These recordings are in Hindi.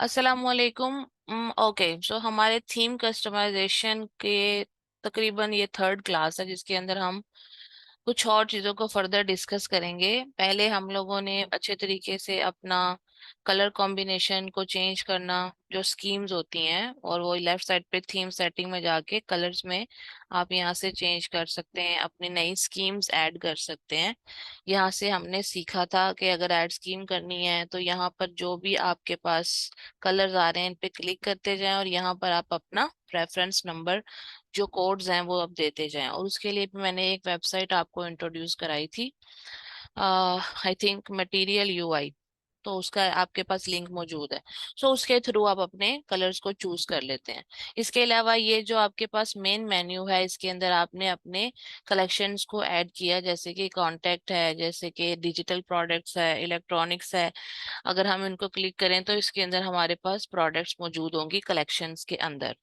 अस्सलामुअलैकुम। ओके, सो हमारे थीम कस्टमाइजेशन के तकरीबन ये थर्ड क्लास है जिसके अंदर हम कुछ और चीज़ों को फर्दर डिस्कस करेंगे। पहले हम लोगों ने अच्छे तरीके से अपना कलर कॉम्बिनेशन को चेंज करना, जो स्कीम्स होती हैं, और वो लेफ्ट साइड पे थीम सेटिंग में जाके कलर्स में आप यहाँ से चेंज कर सकते हैं, अपनी नई स्कीम्स ऐड कर सकते हैं। यहाँ से हमने सीखा था कि अगर ऐड स्कीम करनी है तो यहाँ पर जो भी आपके पास कलर्स आ रहे हैं इन पे क्लिक करते जाएं और यहाँ पर आप अपना रेफरेंस नंबर, जो कोड्स हैं वो अब देते जाएं। और उसके लिए भी मैंने एक वेबसाइट आपको इंट्रोड्यूस कराई थी, आई थिंक मटेरियल यूआई। तो उसका आपके पास लिंक मौजूद है। सो उसके थ्रू आप अपने कलर्स को चूज कर लेते हैं। इसके अलावा ये जो आपके पास मेन मेन्यू है, इसके अंदर आपने अपने कलेक्शंस को ऐड किया, जैसे कि कांटेक्ट है, जैसे कि डिजिटल प्रोडक्ट्स है, इलेक्ट्रॉनिक्स है। अगर हम इनको क्लिक करें तो इसके अंदर हमारे पास प्रोडक्ट्स मौजूद होंगी कलेक्शंस के अंदर।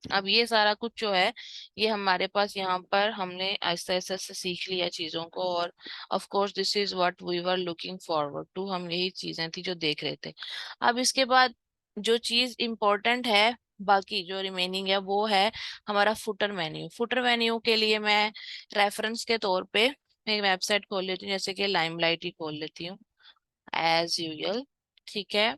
अब ये सारा कुछ जो है, ये हमारे पास यहाँ पर हमने आहिस्ता आहिस्ता से सीख लिया चीजों को। और of course this is what we were looking forward to, हम यही चीजें थी जो देख रहे थे। अब इसके बाद जो चीज इम्पोर्टेंट है, बाकी जो रिमेनिंग है, वो है हमारा फुटर मेन्यू। फुटर मेन्यू के लिए मैं रेफरेंस के तौर पे एक वेबसाइट खोल लेती हूँ, जैसे कि लाइमलाइट ही खोल लेती हूँ एज यूजल। ठीक है,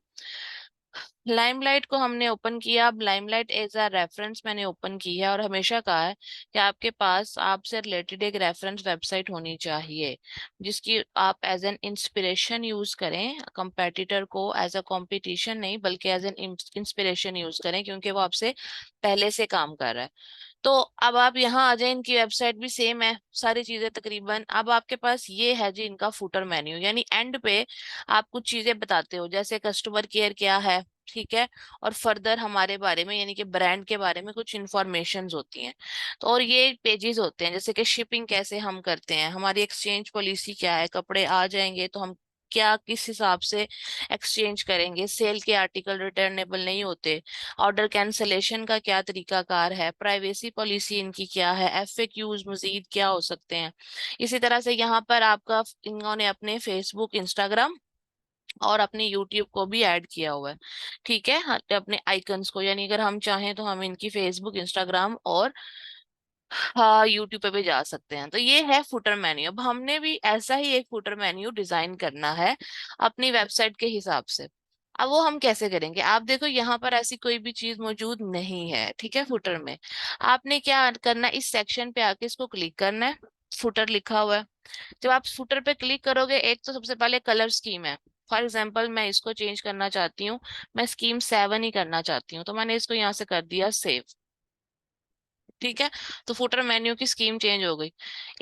लाइमलाइट को हमने ओपन किया। अब लाइमलाइट एज अ रेफरेंस मैंने ओपन की है, और हमेशा कहा है कि आपके पास आपसे रिलेटेड एक रेफरेंस वेबसाइट होनी चाहिए जिसकी आप एज एन इंस्पिरेशन यूज करें, कंपेटिटर को एज अ कंपटीशन नहीं बल्कि एज एन इंस्पिरेशन यूज करें, क्योंकि वो आपसे पहले से काम कर रहा है। तो अब आप यहाँ आ जाए, इनकी वेबसाइट भी सेम है, सारी चीजें तकरीबन। अब आपके पास ये है जी इनका फुटर मेन्यू, यानी एंड पे आप कुछ चीजें बताते हो, जैसे कस्टमर केयर क्या है, ठीक है, और फर्दर हमारे बारे में यानी कि ब्रांड के बारे में कुछ इंफॉर्मेशन होती हैं। तो और ये पेजेस होते हैं, जैसे कि शिपिंग कैसे हम करते हैं, हमारी एक्सचेंज पॉलिसी क्या है, कपड़े आ जाएंगे तो हम क्या किस हिसाब से एक्सचेंज करेंगे, सेल के आर्टिकल रिटर्नेबल नहीं होते, ऑर्डर कैंसलेशन का क्या तरीकाकार है, प्राइवेसी पॉलिसी इनकी क्या है, एफएक्यूज मजीद क्या हो सकते हैं। इसी तरह से यहाँ पर आपका इन्होंने अपने फेसबुक, इंस्टाग्राम और अपने यूट्यूब को भी ऐड किया हुआ है। ठीक है, हाँ, तो अपने आइकन्स को, यानी अगर हम चाहें तो हम इनकी फेसबुक, इंस्टाग्राम और हाँ यूट्यूब पे भी जा सकते हैं। तो ये है फुटर मेन्यू। अब हमने भी ऐसा ही एक फुटर मेन्यू डिजाइन करना है अपनी वेबसाइट के हिसाब से। अब वो हम कैसे करेंगे, आप देखो यहाँ पर ऐसी कोई भी चीज मौजूद नहीं है, ठीक है, फुटर में। आपने क्या करना है, इस सेक्शन पे आके इसको क्लिक करना है, फुटर लिखा हुआ है। जब आप फुटर पे क्लिक करोगे, एक तो सबसे पहले कलर स्कीम है। फॉर एग्जाम्पल मैं इसको चेंज करना चाहती हूँ, मैं स्कीम 7 ही करना चाहती हूँ, तो मैंने इसको यहाँ से कर दिया सेव। ठीक है, तो फुटर मेन्यू की स्कीम चेंज हो गई।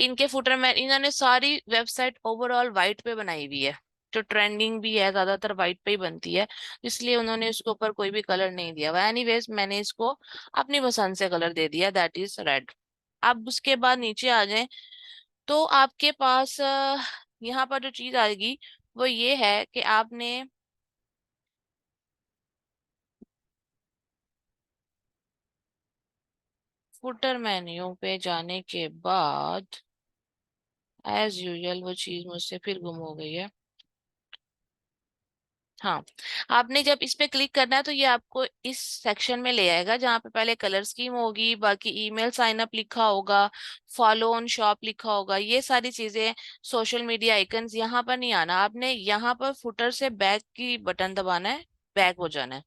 इनके फुटर में इन्होंने सारी वेबसाइट ओवरऑल वाइट पे बनाई हुई है, जो ट्रेंडिंग भी है ज्यादातर वाइट पे ही बनती है, इसलिए उन्होंने इसके ऊपर कोई भी कलर नहीं दिया हुआ। एनीवेज मैंने इसको अपनी पसंद से कलर दे दिया, दैट इज रेड। अब उसके बाद नीचे आ जाए तो आपके पास यहाँ पर जो चीज आएगी वो ये है कि आपने फुटर मेन्यू पे जाने के बाद एज यूजुअल वो चीज मुझसे फिर गुम हो गई है। हाँ, आपने जब इस पे क्लिक करना है तो ये आपको इस सेक्शन में ले आएगा जहाँ पे पहले कलर स्कीम होगी, बाकी ईमेल साइन अप लिखा होगा, फॉलो ऑन शॉप लिखा होगा, ये सारी चीजें, सोशल मीडिया आइकन्स। यहाँ पर नहीं आना आपने, यहाँ पर फुटर से बैक की बटन दबाना है, बैक हो जाना है।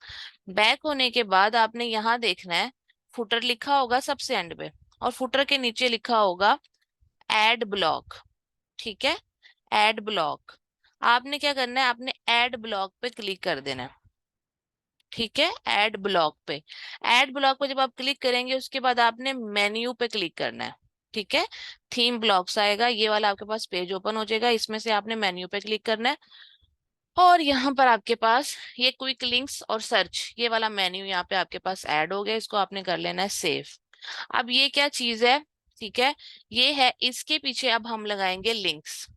बैक होने के बाद आपने यहाँ देखना है, फुटर लिखा होगा सबसे एंड पे, और फुटर के नीचे लिखा होगा एड ब्लॉक। ठीक है, एड ब्लॉक। आपने क्या करना है, आपने एड ब्लॉक पे क्लिक कर देना है। ठीक है, एड ब्लॉक पे। एड ब्लॉक पे जब आप क्लिक करेंगे उसके बाद आपने मेन्यू पे क्लिक करना है। ठीक है, थीम ब्लॉक्स आएगा, ये वाला आपके पास पेज ओपन हो जाएगा, इसमें से आपने मेन्यू पे क्लिक करना है। और यहाँ पर आपके पास ये क्विक लिंक्स और सर्च, ये वाला मेन्यू यहाँ पे आपके पास ऐड हो गया, इसको आपने कर लेना है सेव। अब ये क्या चीज है, ठीक है, ये है, इसके पीछे अब हम लगाएंगे लिंक्स।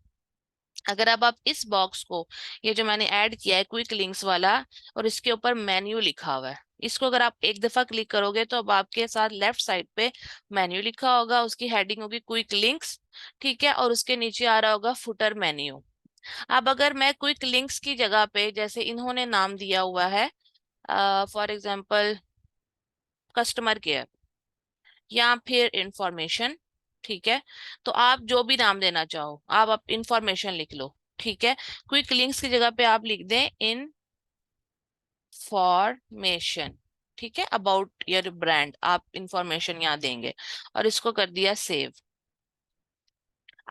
अगर अब आप इस बॉक्स को, ये जो मैंने ऐड किया है क्विक लिंक्स वाला, और इसके ऊपर मेन्यू लिखा हुआ है, इसको अगर आप एक दफा क्लिक करोगे तो अब आपके साथ लेफ्ट साइड पे मेन्यू लिखा होगा, उसकी हेडिंग होगी क्विक लिंक्स। ठीक है, और उसके नीचे आ रहा होगा फुटर मेन्यू। अब अगर मैं क्विक लिंक्स की जगह पे, जैसे इन्होंने नाम दिया हुआ है फॉर एग्जाम्पल कस्टमर केयर या फिर इंफॉर्मेशन। ठीक है, तो आप जो भी नाम देना चाहो आप इंफॉर्मेशन लिख लो। ठीक है, क्विक लिंक्स की जगह पे आप लिख दें इंफॉर्मेशन। ठीक है, अबाउट योर ब्रांड आप इंफॉर्मेशन यहाँ देंगे और इसको कर दिया सेव।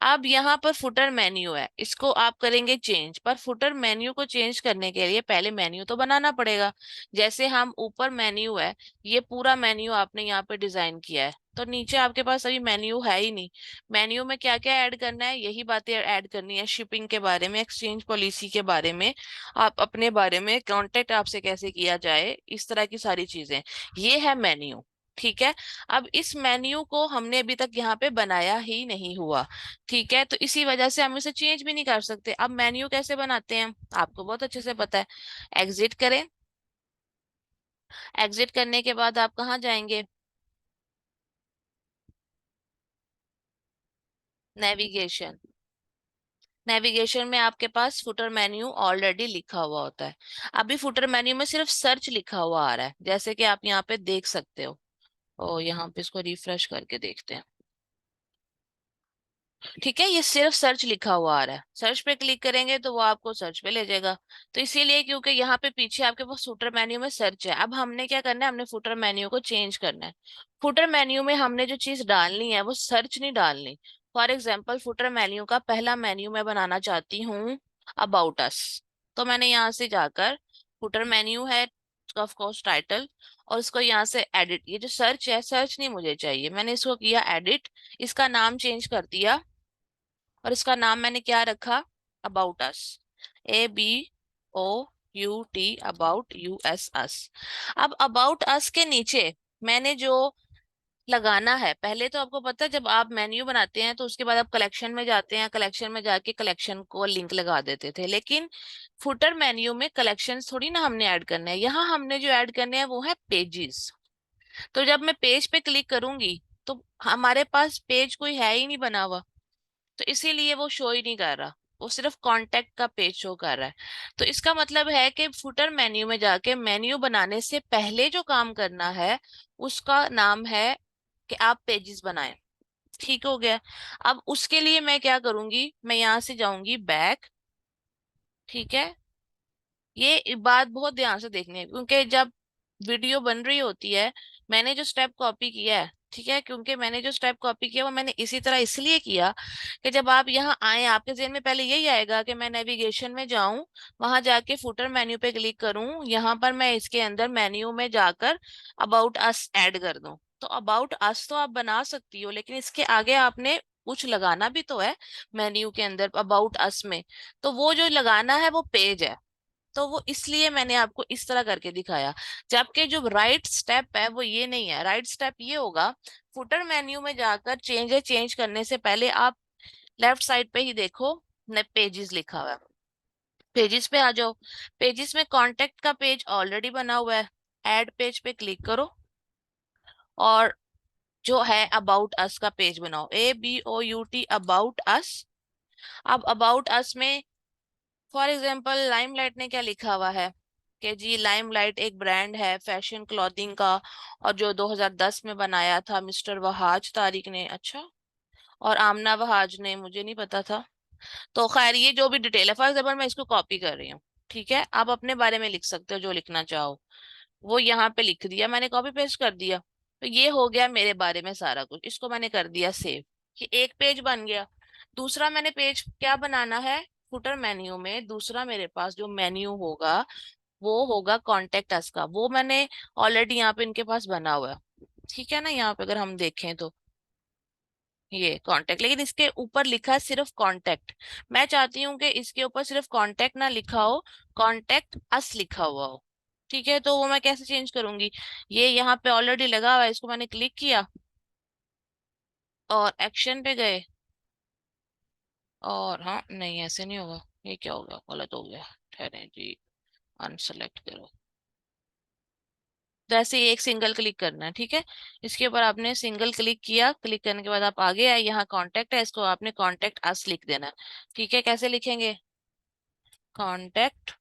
अब यहाँ पर फुटर मेन्यू है, इसको आप करेंगे चेंज, पर फुटर मेन्यू को चेंज करने के लिए पहले मेन्यू तो बनाना पड़ेगा। जैसे हम ऊपर मेन्यू है, ये पूरा मेन्यू आपने यहाँ पे डिजाइन किया है, तो नीचे आपके पास अभी मेन्यू है ही नहीं। मेन्यू में क्या क्या ऐड करना है, यही बातें ऐड करनी है, शिपिंग के बारे में, एक्सचेंज पॉलिसी के बारे में, आप अपने बारे में, कांटेक्ट आपसे कैसे किया जाए, इस तरह की सारी चीजें। ये है मेन्यू। ठीक है, अब इस मेन्यू को हमने अभी तक यहाँ पे बनाया ही नहीं हुआ। ठीक है, तो इसी वजह से हम इसे चेंज भी नहीं कर सकते। अब मेन्यू कैसे बनाते हैं आपको बहुत अच्छे से पता है। एग्जिट करें, एग्जिट करने के बाद आप कहाँ जाएंगे, नेविगेशन। नेविगेशन में आपके पास फुटर मेन्यू ऑलरेडी लिखा हुआ होता है। अभी फुटर मेन्यू में सिर्फ सर्च लिखा हुआ आ रहा है, जैसे कि आप यहाँ पे देख सकते हो। और यहाँ पे इसको रिफ्रेश करके देखते हैं। ठीक है, ये सिर्फ सर्च लिखा हुआ आ रहा है, सर्च पे क्लिक करेंगे तो वो आपको सर्च पे ले जाएगा। तो इसीलिए क्योंकि यहाँ पे पीछे आपके पास फुटर मेन्यू में सर्च है, अब हमने क्या करना है, हमने फुटर मेन्यू को चेंज करना है। फुटर मेन्यू में हमने जो चीज डालनी है वो सर्च नहीं डालनी। फॉर एग्जाम्पल फुटर मेन्यू का पहला मेन्यू मैं बनाना चाहती हूँ अबाउट अस। तो मैंने यहाँ से जाकर, फुटर मेन्यू है ऑफ कोर्स टाइटल, और इसको यहाँ से एडिट, ये जो सर्च है, सर्च नहीं मुझे चाहिए, मैंने इसको किया एडिट, इसका नाम चेंज कर दिया, और इसका नाम मैंने क्या रखा, about us. ABOUT, about US अस। अब अबाउट अस के नीचे मैंने जो लगाना है, पहले तो आपको पता है जब आप मेन्यू बनाते हैं तो उसके बाद आप कलेक्शन में जाते हैं, कलेक्शन में जाके कलेक्शन को लिंक लगा देते थे, लेकिन फुटर मेन्यू में कलेक्शन थोड़ी ना हमने ऐड करना है, यहाँ हमने जो ऐड करने हैं वो है पेजेस। तो जब मैं पेज पे क्लिक करूंगी तो हमारे पास पेज कोई है ही नहीं बना हुआ, तो इसीलिए वो शो ही नहीं कर रहा, वो सिर्फ कांटेक्ट का पेज शो कर रहा है। तो इसका मतलब है कि फुटर मेन्यू में जाके मेन्यू बनाने से पहले जो काम करना है उसका नाम है कि आप पेजेस बनाएं। ठीक हो गया। अब उसके लिए मैं क्या करूंगी, मैं यहाँ से जाऊंगी बैक। ठीक है, ये बात बहुत ध्यान से देखनी है क्योंकि जब वीडियो बन रही होती है, मैंने जो स्टेप कॉपी किया है, ठीक है, क्योंकि मैंने जो स्टेप कॉपी किया वो मैंने इसी तरह इसलिए किया कि जब आप यहाँ आए आपके जहन में पहले यही आएगा कि मैं नेविगेशन में जाऊं, वहां जाके फुटर मेन्यू पे क्लिक करूं, यहाँ पर मैं इसके अंदर मेन्यू में जाकर अबाउट अस ऐड कर दूं। तो अबाउट अस तो आप बना सकती हो, लेकिन इसके आगे आपने कुछ लगाना भी तो है मेन्यू के अंदर अबाउट अस में। तो वो जो लगाना है वो पेज है, तो वो इसलिए मैंने आपको इस तरह करके दिखाया। जबकि जो राइट स्टेप है वो ये नहीं है, राइट स्टेप ये होगा, फुटर मेन्यू में जाकर चेंज है, चेंज करने से पहले आप लेफ्ट साइड पे ही देखो न पेजेस लिखा हुआ है, पेजेस पे आ जाओ। पेजेस में कांटेक्ट का पेज ऑलरेडी बना हुआ है, ऐड पेज पे क्लिक करो और जो है अबाउट अस का पेज बनाओ, ABOUT अबाउट अस। अब अबाउट अस में फॉर एग्जाम्पल लाइमलाइट ने क्या लिखा हुआ है कि जी लाइमलाइट एक ब्रांड है फैशन क्लॉथिंग का, और जो 2010 में बनाया था मिस्टर वहाज तारिक ने। अच्छा, और आमना वहाज ने, मुझे नहीं पता था। तो खैर ये जो भी डिटेल है, फॉर एग्जाम्पल मैं इसको कॉपी कर रही हूँ। ठीक है, आप अपने बारे में लिख सकते हो जो लिखना चाहो, वो यहाँ पे लिख दिया मैंने, कॉपी पेस्ट कर दिया। तो ये हो गया मेरे बारे में सारा कुछ, इसको मैंने कर दिया सेव, कि एक पेज बन गया। दूसरा मैंने पेज क्या बनाना है, फुटर मेन्यू में दूसरा मेरे पास जो मेन्यू होगा वो होगा कॉन्टेक्ट अस का, वो मैंने ऑलरेडी यहाँ पे इनके पास बना हुआ है। ठीक है ना, यहाँ पे अगर हम देखें तो ये कांटेक्ट, लेकिन इसके ऊपर लिखा है सिर्फ कांटेक्ट। मैं चाहती हूँ कि इसके ऊपर सिर्फ कांटेक्ट ना लिखा हो, कांटेक्ट अस लिखा हुआ हो। ठीक है, तो वो मैं कैसे चेंज करूंगी, ये यहाँ पे ऑलरेडी लगा हुआ है, इसको मैंने क्लिक किया और एक्शन पे गए, और हाँ नहीं ऐसे नहीं होगा, ये क्या हो गया, गलत हो गया, ठहरे जी, अनसेलेक्ट करो। तो ऐसे ही एक सिंगल क्लिक करना है। ठीक है, इसके ऊपर आपने सिंगल क्लिक किया, क्लिक करने के बाद आप आगे आए, यहाँ कांटेक्ट है, इसको आपने कांटेक्ट अस लिख देना है। ठीक है, कैसे लिखेंगे, कांटेक्ट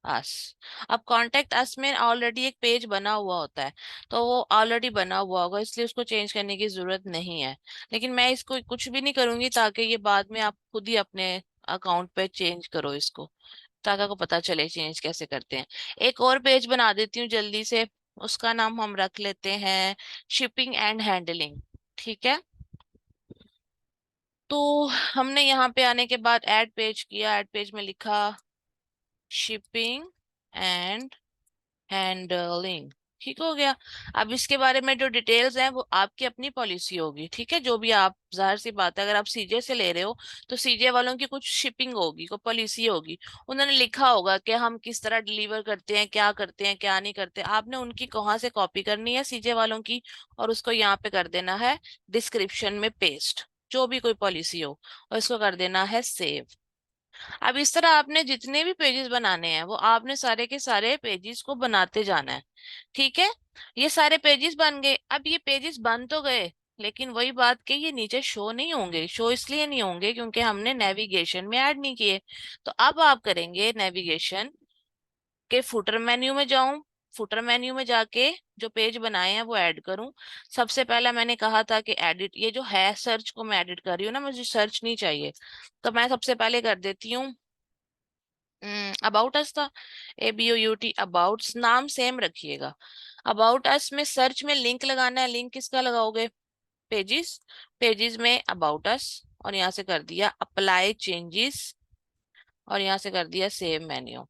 अस। अब कॉन्टेक्ट अस में ऑलरेडी एक पेज बना हुआ होता है, तो वो ऑलरेडी बना हुआ होगा, इसलिए उसको चेंज करने की जरूरत नहीं है। लेकिन मैं इसको कुछ भी नहीं करूंगी, ताकि ये बाद में आप खुद ही अपने अकाउंट पे चेंज करो इसको, ताकि आपको पता चले चेंज कैसे करते हैं। एक और पेज बना देती हूँ जल्दी से, उसका नाम हम रख लेते हैं शिपिंग एंड हैंडलिंग। ठीक है। तो हमने यहाँ पे आने के बाद ऐड पेज किया, ऐड पेज में लिखा शिपिंग एंड हैंडलिंग। ठीक हो गया। अब इसके बारे में जो डिटेल्स हैं वो आपकी अपनी पॉलिसी होगी, ठीक है। जो भी आप, जाहिर सी बात है, अगर आप सीजे से ले रहे हो तो सीजे वालों की कुछ शिपिंग होगी, कोई पॉलिसी होगी। उन्होंने लिखा होगा कि हम किस तरह डिलीवर करते हैं क्या नहीं करते। आपने उनकी कहाँ से कॉपी करनी है, सीजे वालों की, और उसको यहाँ पे कर देना है डिस्क्रिप्शन में पेस्ट, जो भी कोई पॉलिसी हो, और इसको कर देना है सेव। अब इस तरह आपने जितने भी पेजेस बनाने हैं वो आपने सारे के सारे पेजेस को बनाते जाना है। ठीक है। ये सारे पेजेस बन गए। अब ये पेजेस बन तो गए, लेकिन वही बात कि ये नीचे शो नहीं होंगे। शो इसलिए नहीं होंगे क्योंकि हमने नेविगेशन में ऐड नहीं किए। तो अब आप करेंगे नेविगेशन के फुटर मेन्यू में जाऊं, फुटर मेन्यू में जाके जो पेज बनाए हैं वो ऐड करूं। सबसे पहला मैंने कहा था कि एडिट, ये जो है सर्च को मैं एडिट कर रही हूँ ना, मुझे सर्च नहीं चाहिए, तो मैं सबसे पहले कर देती हूँ अबाउट अस था, ABOUT, अबाउट, नाम सेम रखिएगा। अबाउट अस में सर्च में लिंक लगाना है, लिंक किसका लगाओगे, पेजिस, पेजिस में अबाउट अस, और यहाँ से कर दिया अप्लाई चेंजेस, और यहाँ से कर दिया सेव मेन्यू।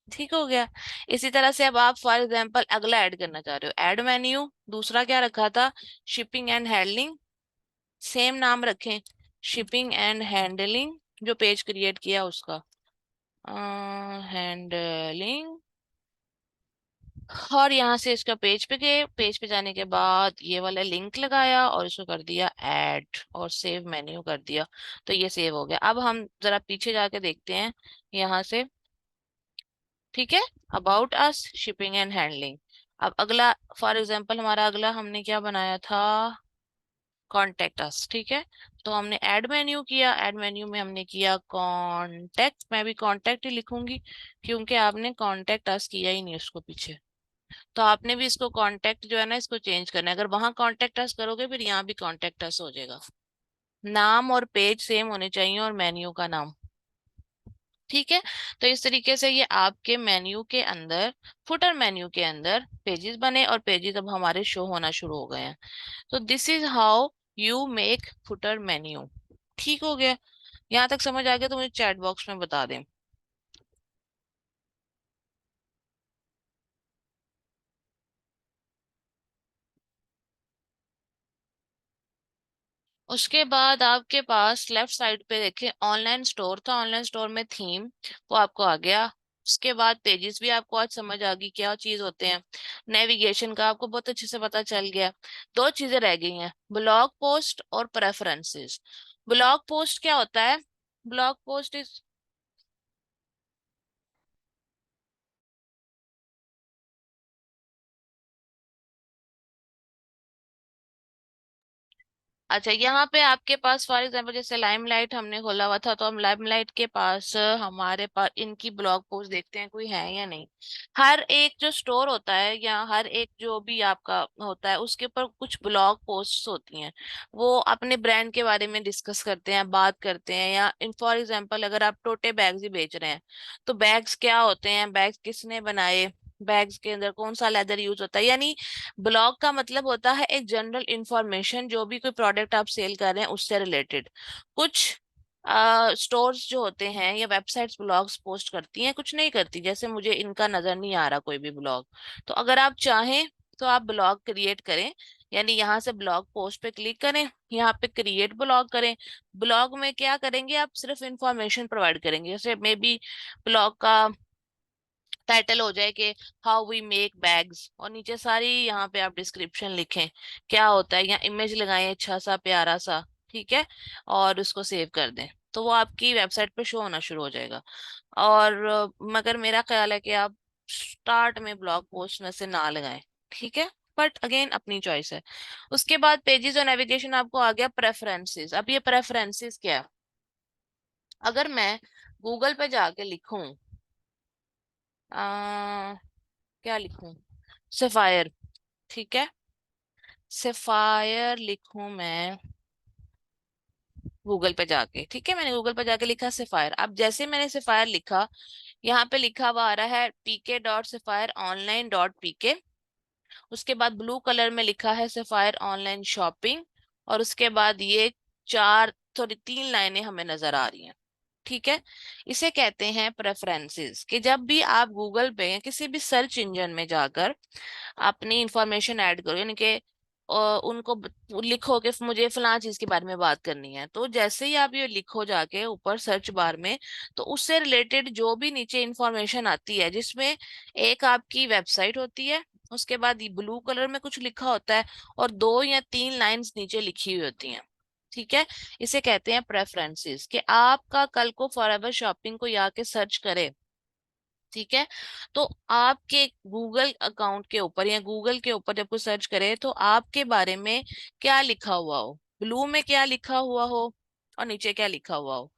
ठीक हो गया। इसी तरह से अब आप फॉर एग्जांपल अगला ऐड करना चाह रहे हो, ऐड मेन्यू, दूसरा क्या रखा था, शिपिंग एंड हैंडलिंग, सेम नाम रखें, शिपिंग एंड हैंडलिंग, जो पेज क्रिएट किया उसका, हैंडलिंग। और यहाँ से इसका पेज पे गए, पेज पे जाने के बाद ये वाला लिंक लगाया और इसको कर दिया ऐड, और सेव मेन्यू कर दिया। तो ये सेव हो गया। अब हम जरा पीछे जाके देखते हैं यहाँ से। ठीक है। About us, shipping and handling. अब अगला, फॉर एग्जांपल हमारा अगला हमने क्या बनाया था, कॉन्टेक्ट अस। ठीक है। तो हमने ऐड मेन्यू किया, ऐड मेन्यू में हमने किया कॉन्टेक्ट, मैं भी कॉन्टेक्ट ही लिखूंगी क्योंकि आपने कॉन्टेक्ट अस किया ही नहीं उसको पीछे। तो आपने भी इसको कांटेक्ट जो है ना, इसको चेंज करना है। अगर वहां कांटेक्ट अस करोगे फिर यहाँ भी कांटेक्ट अस हो जाएगा। नाम और पेज सेम होने चाहिए, और मेन्यू का नाम। ठीक है। तो इस तरीके से ये आपके मेन्यू के अंदर, फुटर मेन्यू के अंदर पेजेस बने, और पेजेस अब हमारे शो होना शुरू हो गए हैं। तो this is how you make footer menu. ठीक हो गया। यहाँ तक समझ आ गया तो मुझे चैट बॉक्स में बता दें। उसके बाद आपके पास लेफ्ट साइड पे देखें ऑनलाइन स्टोर था, ऑनलाइन स्टोर में थीम, वो आपको आ गया। उसके बाद पेजेस भी आपको आज समझ आ गई क्या चीज होते हैं। नेविगेशन का आपको बहुत अच्छे से पता चल गया। दो चीजें रह गई हैं, ब्लॉग पोस्ट और प्रेफरेंसेस। ब्लॉग पोस्ट क्या होता है, ब्लॉग पोस्ट इज, अच्छा, यहाँ पे आपके पास फॉर एग्जाम्पल जैसे लाइमलाइट हमने खोला हुआ था, तो हम लाइमलाइट के पास हमारे पास इनकी ब्लॉग पोस्ट देखते हैं कोई है या नहीं। हर एक जो स्टोर होता है या हर एक जो भी आपका होता है उसके ऊपर कुछ ब्लॉग पोस्ट्स होती हैं। वो अपने ब्रांड के बारे में डिस्कस करते हैं, बात करते हैं। या इन फॉर एग्जाम्पल अगर आप टोटे बैग्स ही बेच रहे हैं, तो बैग्स क्या होते हैं, बैग्स किसने बनाए, बैग्स के अंदर कौन सा लेदर यूज होता है, यानी ब्लॉग का मतलब होता है एक जनरल इंफॉर्मेशन, जो भी कोई प्रोडक्ट आप सेल कर रहे हैं उससे रिलेटेड। कुछ स्टोर्स जो होते हैं या वेबसाइट्स ब्लॉग्स पोस्ट करती हैं, कुछ नहीं करती। जैसे मुझे इनका नजर नहीं आ रहा कोई भी ब्लॉग, तो अगर आप चाहें तो आप ब्लॉग क्रिएट करें, यानी यहाँ से ब्लॉग पोस्ट पे क्लिक करें, यहाँ पे क्रिएट ब्लॉग करें। ब्लॉग में क्या करेंगे, आप सिर्फ इंफॉर्मेशन प्रोवाइड करेंगे। जैसे मे बी ब्लॉग का टाइटल हो जाए कि हाउ वी मेक बैग्स, और नीचे सारी यहाँ पे आप डिस्क्रिप्शन लिखें क्या होता है, या इमेज लगाएं अच्छा सा प्यारा सा। ठीक है। और उसको सेव कर दें, तो वो आपकी वेबसाइट पे शो होना शुरू हो जाएगा। और मगर मेरा ख्याल है कि आप स्टार्ट में ब्लॉग पोस्ट में से ना लगाएं। ठीक है। बट अगेन अपनी चॉइस है। उसके बाद पेजेस और नेविगेशन आपको आ गया प्रेफरेंसेस। अब ये प्रेफरेंसेस क्या है, अगर मैं गूगल पे जाके लिखूं आ, क्या लिखूं? सफायर। ठीक है, सफायर लिखूं मैं गूगल पे जाके। ठीक है, मैंने गूगल पे जाके लिखा सफायर। अब जैसे मैंने सफायर लिखा, यहाँ पे लिखा हुआ आ रहा है pk.sapphire.online.pk। उसके बाद ब्लू कलर में लिखा है सफायर ऑनलाइन शॉपिंग। और उसके बाद ये चार, सॉरी, तीन लाइनें हमें नजर आ रही हैं। ठीक है, इसे कहते हैं प्रेफरेंसेस। कि जब भी आप गूगल पे या किसी भी सर्च इंजन में जाकर अपनी इंफॉर्मेशन ऐड करो, यानी कि उनको लिखो कि मुझे फलां चीज के बारे में बात करनी है, तो जैसे ही आप ये लिखो जाके ऊपर सर्च बार में, तो उससे रिलेटेड जो भी नीचे इंफॉर्मेशन आती है, जिसमें एक आपकी वेबसाइट होती है, उसके बाद ब्लू कलर में कुछ लिखा होता है, और दो या तीन लाइंस नीचे लिखी हुई होती हैं। ठीक है, इसे कहते हैं प्रेफरेंसेस। कि आपका कल को फॉरएवर शॉपिंग को आके सर्च करे, ठीक है, तो आपके गूगल अकाउंट के ऊपर या गूगल के ऊपर जब कोई सर्च करे, तो आपके बारे में क्या लिखा हुआ हो, ब्लू में क्या लिखा हुआ हो और नीचे क्या लिखा हुआ हो।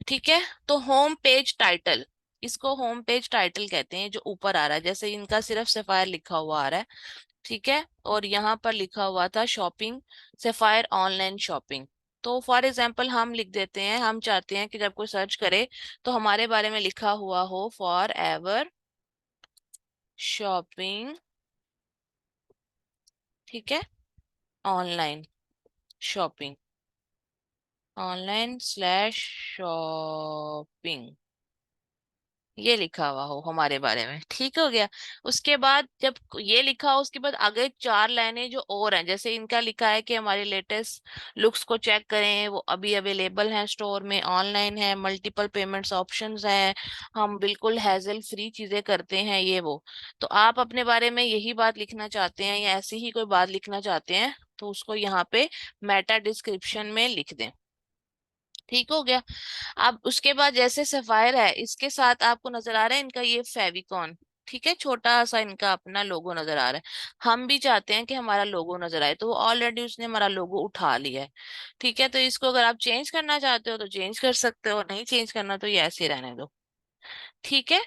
ठीक है, तो होम पेज टाइटल, इसको होम पेज टाइटल कहते हैं, जो ऊपर आ रहा है। जैसे इनका सिर्फ सफायर लिखा हुआ आ रहा है, ठीक है, और यहाँ पर लिखा हुआ था शॉपिंग, सफायर ऑनलाइन शॉपिंग। तो फॉर एग्जाम्पल हम लिख देते हैं, हम चाहते हैं कि जब कोई सर्च करे तो हमारे बारे में लिखा हुआ हो फॉर एवर शॉपिंग। ठीक है, online shopping, online slash shopping, ये लिखा हुआ हो हमारे बारे में। ठीक हो गया। उसके बाद जब ये लिखा हो, उसके बाद आगे चार लाइनें जो और हैं, जैसे इनका लिखा है कि हमारे लेटेस्ट लुक्स को चेक करें, वो अभी अवेलेबल हैं स्टोर में, ऑनलाइन है, मल्टीपल पेमेंट्स ऑप्शंस हैं, हम बिल्कुल हैजल फ्री चीजें करते हैं, ये वो। तो आप अपने बारे में यही बात लिखना चाहते हैं या ऐसी ही कोई बात लिखना चाहते हैं, तो उसको यहाँ पे मेटा डिस्क्रिप्शन में लिख दें। ठीक हो गया। अब उसके बाद जैसे सफायर है, इसके साथ आपको नजर आ रहा है इनका ये फेविकॉन। ठीक है, छोटा सा इनका अपना लोगो नजर आ रहा है। हम भी चाहते हैं कि हमारा लोगो नजर आए, तो वो ऑलरेडी उसने हमारा लोगो उठा लिया है। ठीक है, तो इसको अगर आप चेंज करना चाहते हो तो चेंज कर सकते हो, नहीं चेंज करना तो ये ऐसे ही रहने दो। ठीक है,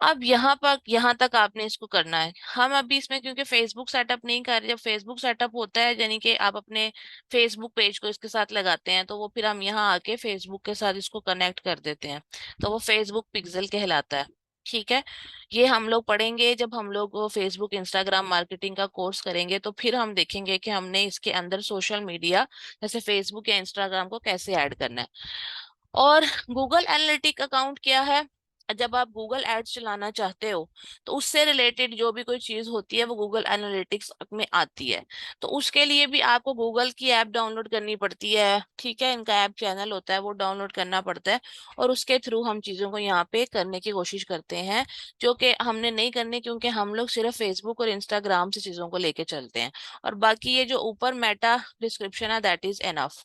अब यहाँ पर यहाँ तक आपने इसको करना है। हम अभी इसमें क्योंकि फेसबुक सेटअप नहीं कर रहे, जब फेसबुक सेटअप होता है यानी कि आप अपने फेसबुक पेज को इसके साथ लगाते हैं, तो वो फिर हम यहाँ आके फेसबुक के साथ इसको कनेक्ट कर देते हैं, तो वो फेसबुक पिक्सल कहलाता है। ठीक है, ये हम लोग पढ़ेंगे जब हम लोग वो फेसबुक इंस्टाग्राम मार्केटिंग का कोर्स करेंगे, तो फिर हम देखेंगे कि हमने इसके अंदर सोशल मीडिया जैसे फेसबुक या इंस्टाग्राम को कैसे ऐड करना है। और गूगल एनालिटिक अकाउंट क्या है? जब आप गूगल एड्स चलाना चाहते हो, तो उससे रिलेटेड जो भी कोई चीज होती है वो गूगल एनालिटिक्स में आती है। तो उसके लिए भी आपको गूगल की ऐप डाउनलोड करनी पड़ती है। ठीक है, इनका ऐप चैनल होता है, वो डाउनलोड करना पड़ता है, और उसके थ्रू हम चीजों को यहाँ पे करने की कोशिश करते हैं, जो कि हमने नहीं करनी, क्योंकि हम लोग सिर्फ फेसबुक और इंस्टाग्राम से चीजों को लेके चलते हैं। और बाकी ये जो ऊपर मेटा डिस्क्रिप्शन है, दैट इज एनफ।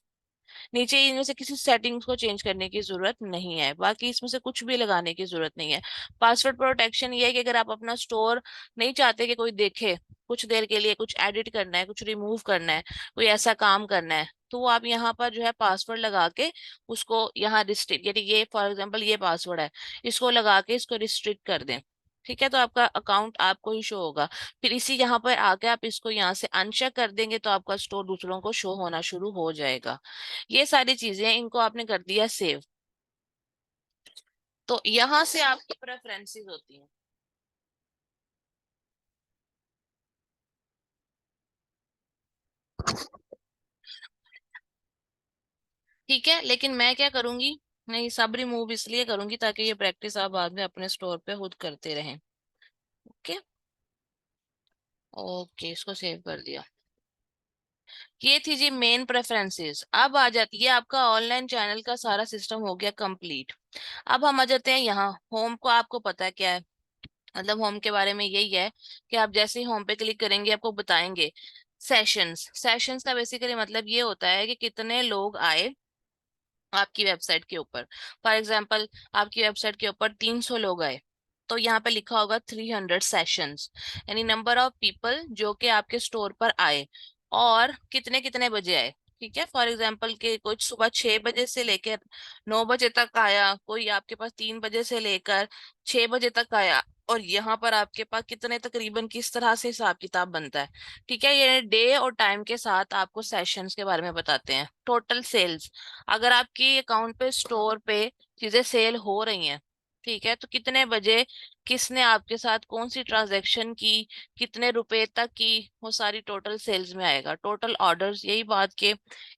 नीचे इनमें से किसी सेटिंग्स को चेंज करने की जरूरत नहीं है, बाकी इसमें से कुछ भी लगाने की जरूरत नहीं है। पासवर्ड प्रोटेक्शन ये है कि अगर आप अपना स्टोर नहीं चाहते कि कोई देखे, कुछ देर के लिए कुछ एडिट करना है, कुछ रिमूव करना है, कोई ऐसा काम करना है, तो वो आप यहाँ पर जो है पासवर्ड लगा के उसको यहाँ रिस्ट्रिक्ट, यानी ये फॉर एग्जांपल ये पासवर्ड है, इसको लगा के इसको रिस्ट्रिक्ट कर दें। ठीक है, तो आपका अकाउंट आपको ही शो होगा। फिर इसी यहाँ पर आके आप इसको यहाँ से अनचेक कर देंगे, तो आपका स्टोर दूसरों को शो होना शुरू हो जाएगा। ये सारी चीजें इनको आपने कर दिया सेव, तो यहाँ से आपकी प्रेफरेंसेस होती हैं। ठीक है, लेकिन मैं क्या करूंगी, मैं ये सब रिमूव इसलिए करूंगी ताकि ये प्रैक्टिस आप बाद में अपने स्टोर पे खुद करते रहें। ओके, ओके, इसको सेव कर दिया। ये थी जी मेन प्रेफरेंसेस। अब आ जाती है आपका ऑनलाइन चैनल का सारा सिस्टम हो गया कंप्लीट। अब हम आ जाते हैं यहाँ होम को। आपको पता है क्या है? मतलब होम के बारे में यही है कि आप जैसे ही होम पे क्लिक करेंगे आपको बताएंगे सेशंस। सेशंस का बेसिकली मतलब ये होता है कि कितने लोग आए आपकी वेबसाइट के ऊपर। फॉर एग्जाम्पल, आपकी वेबसाइट के ऊपर 300 लोग आए, तो यहाँ पे लिखा होगा 300 सेशंस, यानी नंबर ऑफ पीपल जो कि आपके स्टोर पर आए, और कितने कितने बजे आए। ठीक है, फॉर एग्जाम्पल के कुछ सुबह 6 बजे से लेकर 9 बजे तक आया, कोई आपके पास 3 बजे से लेकर 6 बजे तक आया, और यहाँ पर आपके पास कितने तकरीबन किस तरह से हिसाब किताब बनता है। ठीक है, ये डे और टाइम के साथ आपको सेशंस के बारे में बताते हैं। टोटल सेल्स, अगर आपकी अकाउंट पे स्टोर पे चीजें सेल हो रही हैं, ठीक है, तो कितने बजे किसने आपके साथ कौन सी ट्रांजैक्शन की, कितने रुपए तक की, वो सारी टोटल सेल्स में आएगा। टोटल ऑर्डर्स, यही बात के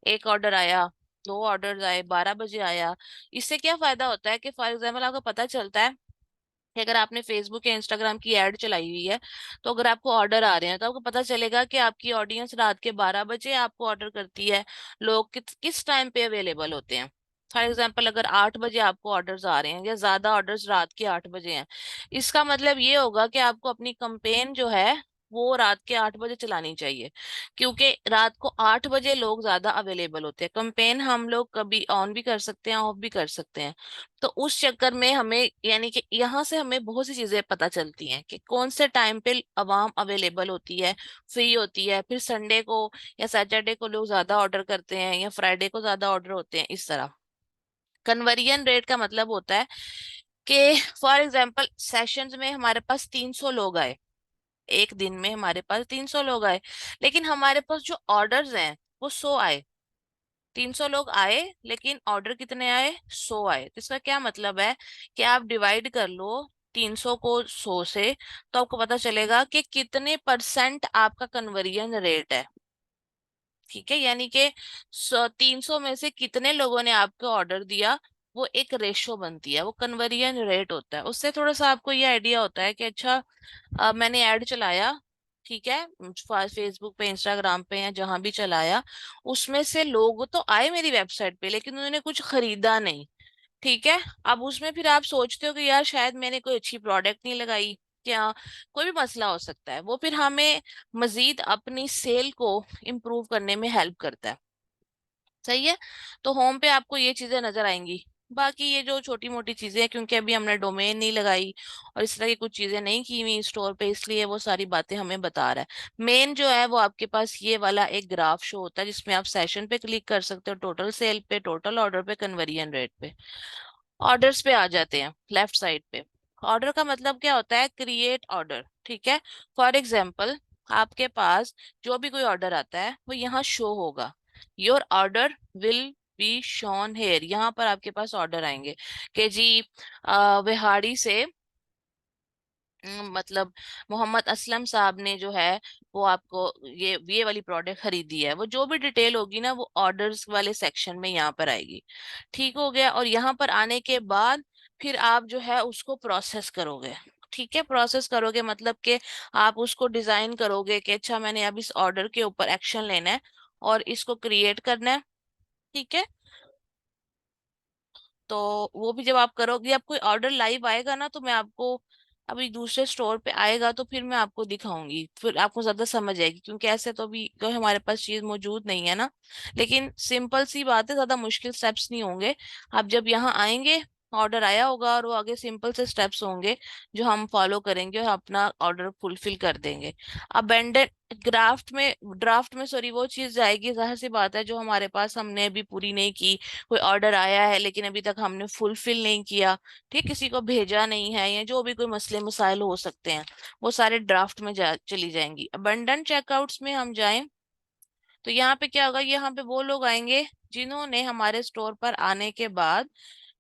एक ऑर्डर आया, 2 ऑर्डर आए, 12 बजे आया। इससे क्या फायदा होता है कि फॉर एग्जाम्पल आपको पता चलता है कि अगर आपने फेसबुक या इंस्टाग्राम की एड चलाई हुई है, तो अगर आपको ऑर्डर आ रहे हैं तो आपको पता चलेगा कि आपकी ऑडियंस रात के 12 बजे आपको ऑर्डर करती है। लोग किस टाइम पे अवेलेबल होते हैं। फॉर एग्जाम्पल अगर 8 बजे आपको ऑर्डर्स आ रहे हैं या ज्यादा ऑर्डर्स रात के 8 बजे हैं, इसका मतलब ये होगा कि आपको अपनी कंपेन जो है वो रात के 8 बजे चलानी चाहिए, क्योंकि रात को 8 बजे लोग ज्यादा अवेलेबल होते हैं। कंपेन हम लोग कभी ऑन भी कर सकते हैं, ऑफ भी कर सकते हैं। तो उस चक्कर में हमें, यानी कि यहाँ से हमें बहुत सी चीजें पता चलती हैं कि कौन से टाइम पे अवाम अवेलेबल होती है, फ्री होती है। फिर संडे को या सैटरडे को लोग ज्यादा ऑर्डर करते हैं, या फ्राइडे को ज्यादा ऑर्डर होते हैं, इस तरह। कन्वर्जन रेट का मतलब होता है कि फॉर एग्जाम्पल सेशंस में हमारे पास 300 लोग आए, एक दिन में हमारे पास 300 लोग आए, लेकिन हमारे पास जो ऑर्डर्स हैं वो 100 आए। 300 लोग आए लेकिन ऑर्डर कितने आए, 100 आए। तो इसका क्या मतलब है कि आप डिवाइड कर लो 300 को 100 से, तो आपको पता चलेगा कि कितने परसेंट आपका कन्वर्जन रेट है। ठीक है, यानी कि 300 में से कितने लोगों ने आपको ऑर्डर दिया, वो एक रेशो बनती है, वो कन्वर्जन रेट होता है। उससे थोड़ा सा आपको ये आइडिया होता है कि अच्छा, मैंने ऐड चलाया, ठीक है, फेसबुक पे, इंस्टाग्राम पे, या जहां भी चलाया, उसमें से लोग तो आए मेरी वेबसाइट पे लेकिन उन्होंने कुछ खरीदा नहीं। ठीक है, अब उसमें फिर आप सोचते हो कि यार शायद मैंने कोई अच्छी प्रोडक्ट नहीं लगाई, क्या कोई भी मसला हो सकता है, वो फिर हमें मजीद अपनी सेल को इम्प्रूव करने में हेल्प करता है। सही है, तो होम पे आपको ये चीजें नजर आएंगी। बाकी ये जो छोटी मोटी चीजें हैं, क्योंकि अभी हमने डोमेन नहीं लगाई और इस तरह की कुछ चीजें नहीं की हुई स्टोर पे, इसलिए वो सारी बातें हमें बता रहा है। मेन जो है वो आपके पास ये वाला एक ग्राफ शो होता है, जिसमें आप सेशन पे क्लिक कर सकते हो, टोटल सेल पे, टोटल ऑर्डर पे, कन्वर्जन रेट पे। ऑर्डर्स पे आ जाते हैं लेफ्ट साइड पे। ऑर्डर का मतलब क्या होता है, क्रिएट ऑर्डर। ठीक है, फॉर एग्जाम्पल आपके पास जो भी कोई ऑर्डर आता है वो यहाँ शो होगा। Your order will be shown here, यहाँ पर आपके पास ऑर्डर आएंगे कि जी विहाड़ी से मतलब मोहम्मद असलम साहब ने जो है वो आपको ये वाली प्रोडक्ट खरीदी है। वो जो भी डिटेल होगी ना, वो ऑर्डर्स वाले सेक्शन में यहाँ पर आएगी। ठीक हो गया, और यहाँ पर आने के बाद फिर आप जो है उसको प्रोसेस करोगे। ठीक है, प्रोसेस करोगे मतलब कि आप उसको डिजाइन करोगे कि अच्छा मैंने अब इस ऑर्डर के ऊपर एक्शन लेना है और इसको क्रिएट करना है। ठीक है, तो वो भी जब आप करोगे, अब कोई ऑर्डर लाइव आएगा ना, तो मैं आपको अभी दूसरे स्टोर पे आएगा तो फिर मैं आपको दिखाऊंगी, फिर आपको ज्यादा समझ आएगी, क्योंकि ऐसे तो अभी कोई हमारे पास चीज मौजूद नहीं है ना। लेकिन सिंपल सी बात है, ज्यादा मुश्किल स्टेप्स नहीं होंगे। आप जब यहाँ आएंगे, ऑर्डर आया होगा और वो आगे सिंपल से स्टेप्स होंगे जो हम फॉलो करेंगे और अपना ऑर्डर फुलफिल कर देंगे। अबेंडेड ड्राफ्ट में सॉरी, वो चीज जाएगी, जाहिर सी बात है, जो हमारे पास हमने अभी पूरी नहीं की। कोई ऑर्डर आया है लेकिन अभी तक हमने फुलफिल नहीं किया, ठीक, किसी को भेजा नहीं है, या जो भी कोई मसले मसाइल हो सकते हैं, वो सारे ड्राफ्ट में चली जाएंगी। अबंडन चेकआउट्स में हम जाएं तो यहाँ पे क्या होगा, यहाँ पे वो लोग आएंगे जिन्होंने हमारे स्टोर पर आने के बाद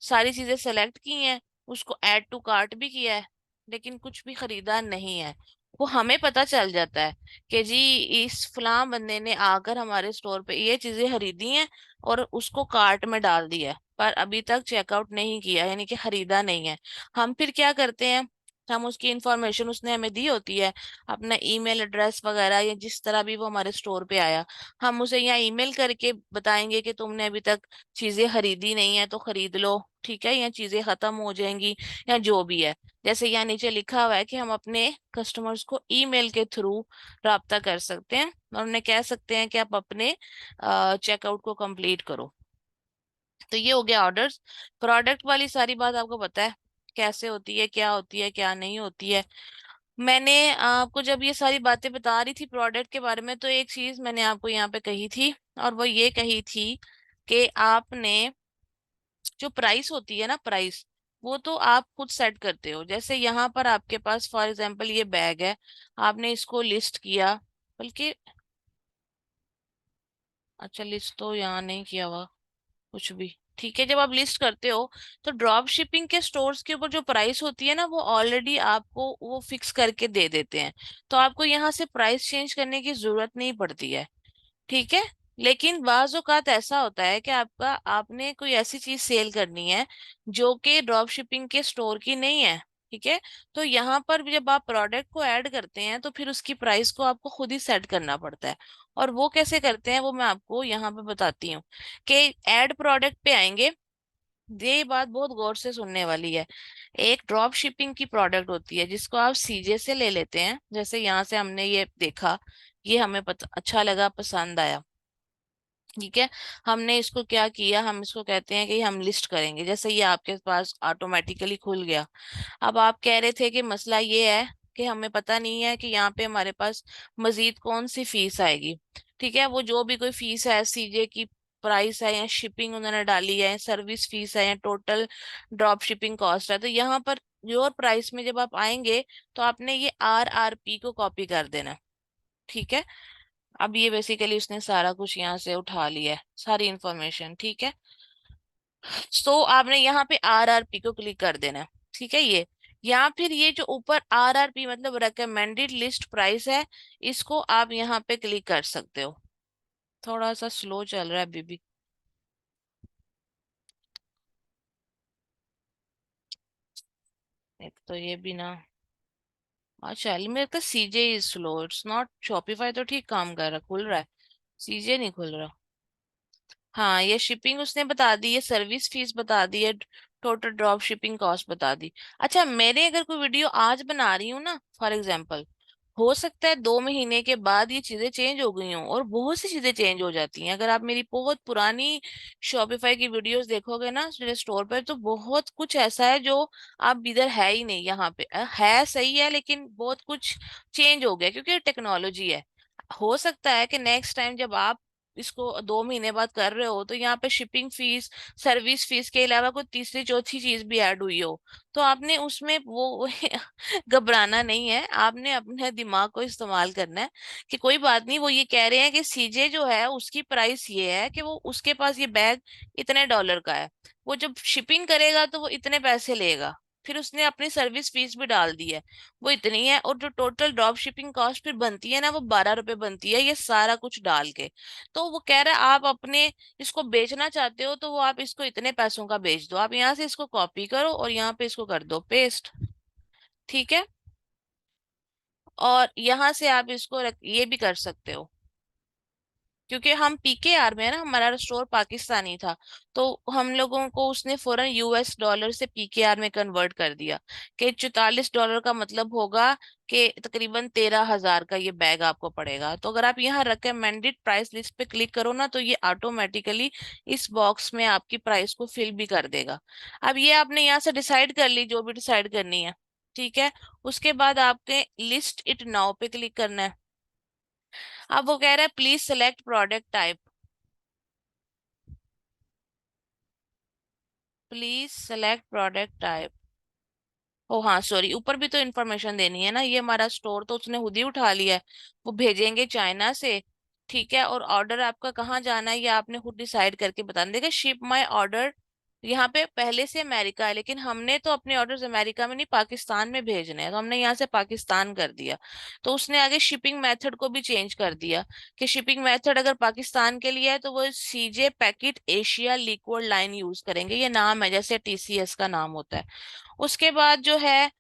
सारी चीजें सेलेक्ट की हैं, उसको ऐड टू कार्ट भी किया है, लेकिन कुछ भी खरीदा नहीं है। वो हमें पता चल जाता है कि जी इस फलां बंदे ने आकर हमारे स्टोर पे ये चीजें खरीदी हैं और उसको कार्ट में डाल दिया है, पर अभी तक चेकआउट नहीं किया, यानी कि खरीदा नहीं है। हम फिर क्या करते हैं, हम उसकी इंफॉर्मेशन उसने हमें दी होती है, अपना ईमेल एड्रेस वगैरह, या जिस तरह भी वो हमारे स्टोर पे आया, हम उसे यहाँ ईमेल करके बताएंगे कि तुमने अभी तक चीजें खरीदी नहीं है तो खरीद लो। ठीक है, या चीजें खत्म हो जाएंगी, या जो भी है। जैसे यहाँ नीचे लिखा हुआ है कि हम अपने कस्टमर्स को ईमेल के थ्रू राब्ता कर सकते हैं और उन्हें कह सकते हैं कि आप अपने चेकआउट को कंप्लीट करो। तो ये हो गया ऑर्डर्स। प्रोडक्ट वाली सारी बात आपको पता है कैसे होती है, क्या होती है, क्या नहीं होती है। मैंने आपको जब ये सारी बातें बता रही थी प्रोडक्ट के बारे में, तो एक चीज मैंने आपको यहाँ पे कही थी, और वो ये कही थी कि आपने जो प्राइस होती है ना, प्राइस, वो तो आप खुद सेट करते हो। जैसे यहाँ पर आपके पास फॉर एग्जांपल ये बैग है, आपने इसको लिस्ट किया, बल्कि अच्छा लिस्ट तो यहाँ नहीं किया हुआ कुछ भी। ठीक है, जब आप लिस्ट करते हो तो ड्रॉप शिपिंग के स्टोर्स के ऊपर जो प्राइस होती है ना, वो ऑलरेडी आपको वो फिक्स करके दे देते हैं। तो आपको यहाँ से प्राइस चेंज करने की जरूरत नहीं पड़ती है। ठीक है। लेकिन बाज औकात ऐसा होता है कि आपका आपने कोई ऐसी चीज सेल करनी है जो कि ड्रॉप शिपिंग के स्टोर की नहीं है। ठीक है। तो यहाँ पर भी जब आप प्रोडक्ट को ऐड करते हैं तो फिर उसकी प्राइस को आपको खुद ही सेट करना पड़ता है। और वो कैसे करते हैं वो मैं आपको यहाँ पे बताती हूँ। कि ऐड प्रोडक्ट पे आएंगे, ये बात बहुत गौर से सुनने वाली है। एक ड्रॉप शिपिंग की प्रोडक्ट होती है जिसको आप सीजे से ले लेते हैं। जैसे यहाँ से हमने ये देखा, ये हमें अच्छा लगा, पसंद आया। ठीक है। हमने इसको क्या किया, हम इसको कहते हैं कि हम लिस्ट करेंगे। जैसे ये आपके पास ऑटोमेटिकली खुल गया। अब आप कह रहे थे कि मसला ये है कि हमें पता नहीं है कि यहाँ पे हमारे पास मजीद कौन सी फीस आएगी। ठीक है, वो जो भी कोई फीस है, सीजे की प्राइस है या शिपिंग उन्होंने डाली है, सर्विस फीस है या टोटल ड्रॉप शिपिंग कॉस्ट है, तो यहाँ पर योर प्राइस में जब आप आएंगे तो आपने ये RRP को कॉपी कर देना। ठीक है। अब ये बेसिकली उसने सारा कुछ यहाँ से उठा लिया है, सारी इंफॉर्मेशन। ठीक है। तो आपने यहाँ पे RRP को क्लिक कर देना है। ठीक है। ये या फिर ये जो ऊपर RRP मतलब रिकमेंडेड लिस्ट प्राइस है, इसको आप यहाँ पे क्लिक कर सकते हो। थोड़ा सा स्लो चल रहा है अभी भी। एक तो ये भी ना, अच्छा मेरे तो CJ is slow, it's not Shopify तो ठीक काम कर रहा, खुल रहा है, सीजे नहीं खुल रहा। हाँ, ये शिपिंग उसने बता दी, ये सर्विस फीस बता दी है, टोटल ड्रॉप शिपिंग कॉस्ट बता दी। अच्छा, मैंने अगर कोई वीडियो आज बना रही हूँ ना फॉर एग्जांपल, हो सकता है 2 महीने के बाद ये चीजें चेंज हो गई हों, और बहुत सी चीजें चेंज हो जाती हैं। अगर आप मेरी बहुत पुरानी शॉपिफाई की वीडियोस देखोगे ना मेरे स्टोर पर, तो बहुत कुछ ऐसा है जो आप इधर है ही नहीं। यहाँ पे है सही है, लेकिन बहुत कुछ चेंज हो गया क्योंकि टेक्नोलॉजी है। हो सकता है कि नेक्स्ट टाइम जब आप इसको 2 महीने बाद कर रहे हो तो यहाँ पे शिपिंग फीस, सर्विस फीस के अलावा कोई तीसरी चौथी चीज भी ऐड हुई हो, तो आपने उसमें वो घबराना नहीं है। आपने अपने दिमाग को इस्तेमाल करना है कि कोई बात नहीं, वो ये कह रहे हैं कि सीजे जो है उसकी प्राइस ये है कि वो उसके पास ये बैग इतने डॉलर का है, वो जब शिपिंग करेगा तो वो इतने पैसे लेगा। फिर उसने अपनी सर्विस फीस भी डाल दी है, वो इतनी है, और जो टोटल ड्रॉप शिपिंग कॉस्ट फिर बनती है ना, वो 12 रुपए बनती है, ये सारा कुछ डाल के। तो वो कह रहा है आप अपने इसको बेचना चाहते हो तो वो आप इसको इतने पैसों का बेच दो। आप यहाँ से इसको कॉपी करो और यहाँ पे इसको कर दो पेस्ट। ठीक है। और यहाँ से आप इसको ये भी कर सकते हो, क्योंकि हम PKR में है ना, हमारा स्टोर पाकिस्तानी था, तो हम लोगों को उसने फौरन US डॉलर से PKR में कन्वर्ट कर दिया। कि $44 का मतलब होगा कि तकरीबन 13,000 का ये बैग आपको पड़ेगा। तो अगर आप यहाँ रिकमेंडेड प्राइस लिस्ट पे क्लिक करो ना, तो ये ऑटोमेटिकली इस बॉक्स में आपकी प्राइस को फिल भी कर देगा। अब ये आपने यहाँ से डिसाइड कर ली जो भी डिसाइड करनी है। ठीक है। उसके बाद आपके लिस्ट इट नाउ पे क्लिक करना है। अब वो कह रहा है please select product type, please select product type. ओ हाँ सॉरी, ऊपर भी तो इन्फॉर्मेशन देनी है ना, ये हमारा स्टोर तो उसने खुद ही उठा लिया है, वो भेजेंगे चाइना से। ठीक है। और ऑर्डर आपका कहाँ जाना है ये आपने खुद डिसाइड करके बताना। देखिए शिप माई ऑर्डर, यहाँ पे पहले से अमेरिका है, लेकिन हमने तो अपने ऑर्डर्स अमेरिका में नहीं पाकिस्तान में भेजने हैं, तो हमने यहाँ से पाकिस्तान कर दिया। तो उसने आगे शिपिंग मेथड को भी चेंज कर दिया कि शिपिंग मेथड अगर पाकिस्तान के लिए है तो वो CJ packet Asia liquid line use करेंगे, ये नाम है जैसे TCS का नाम होता है। उसके बाद जो है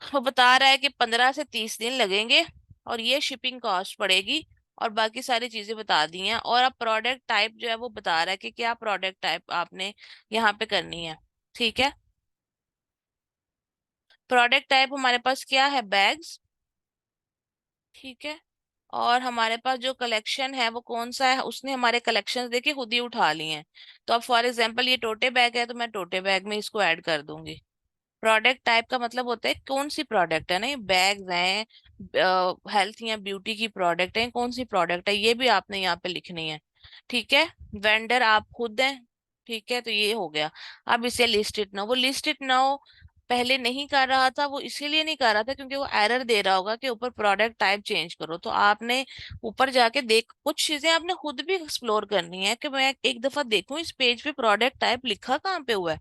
वो बता रहा है कि 15 से 30 दिन लगेंगे, और ये शिपिंग कॉस्ट पड़ेगी, और बाकी सारी चीजें बता दी हैं। और अब प्रोडक्ट टाइप जो है वो बता रहा है कि क्या प्रोडक्ट टाइप आपने यहाँ पे करनी है। ठीक है। प्रोडक्ट टाइप हमारे पास क्या है, बैग्स। ठीक है। और हमारे पास जो कलेक्शन है वो कौन सा है, उसने हमारे कलेक्शंस देखे खुद ही उठा लिए हैं। तो अब फॉर एग्जांपल ये टोटे बैग है, तो मैं टोटे बैग में इसको ऐड कर दूंगी। प्रोडक्ट टाइप का मतलब होता है कौन सी प्रोडक्ट है ना, ये बैग्स हैं, हेल्थ या ब्यूटी की प्रोडक्ट है, कौन सी प्रोडक्ट है, ये भी आपने यहाँ पे लिखनी है। ठीक है। वेंडर आप खुद हैं। ठीक है, तो ये हो गया। अब इसे लिस्ट इट नाउ, वो लिस्ट इट नाउ पहले नहीं कर रहा था, वो इसीलिए नहीं कर रहा था क्योंकि वो एरर दे रहा होगा कि ऊपर प्रोडक्ट टाइप चेंज करो। तो आपने ऊपर जाके देख, कुछ चीजें आपने खुद भी एक्सप्लोर करनी है कि मैं एक दफा देखूं इस पेज पे प्रोडक्ट टाइप लिखा कहाँ पे हुआ है,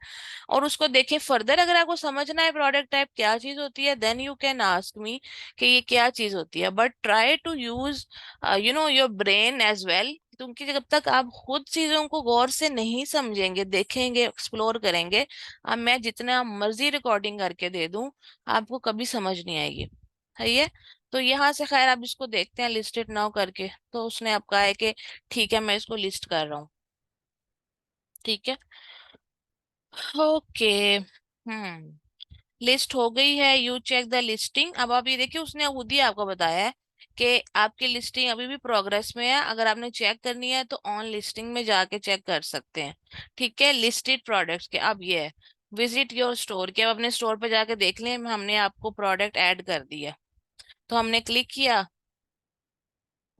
और उसको देखें फर्दर। अगर आपको समझना है प्रोडक्ट टाइप क्या चीज होती है, then you can ask me कि ये क्या चीज होती है, but try to use your brain as well, क्योंकि जब तक आप खुद चीजों को गौर से नहीं समझेंगे, देखेंगे, एक्सप्लोर करेंगे, अब मैं जितना मर्जी रिकॉर्डिंग करके दे दूं, आपको कभी समझ नहीं आएगी। है ये। तो यहाँ से खैर आप इसको देखते हैं लिस्टेड नाउ करके, तो उसने अब कहा है कि ठीक है मैं इसको लिस्ट कर रहा हूँ। ठीक है। ओके। लिस्ट हो गई है, यू चेक द लिस्टिंग। अब आप ये देखिए उसने खुद ही आपको बताया है कि आपकी लिस्टिंग अभी भी प्रोग्रेस में है, अगर आपने चेक करनी है तो ऑन लिस्टिंग में जाके चेक कर सकते हैं। ठीक है, लिस्टेड प्रोडक्ट्स के अब ये है विजिट योर स्टोर, के अब अपने स्टोर पे जाके देख लें हमने आपको प्रोडक्ट ऐड कर दिया। तो हमने क्लिक किया।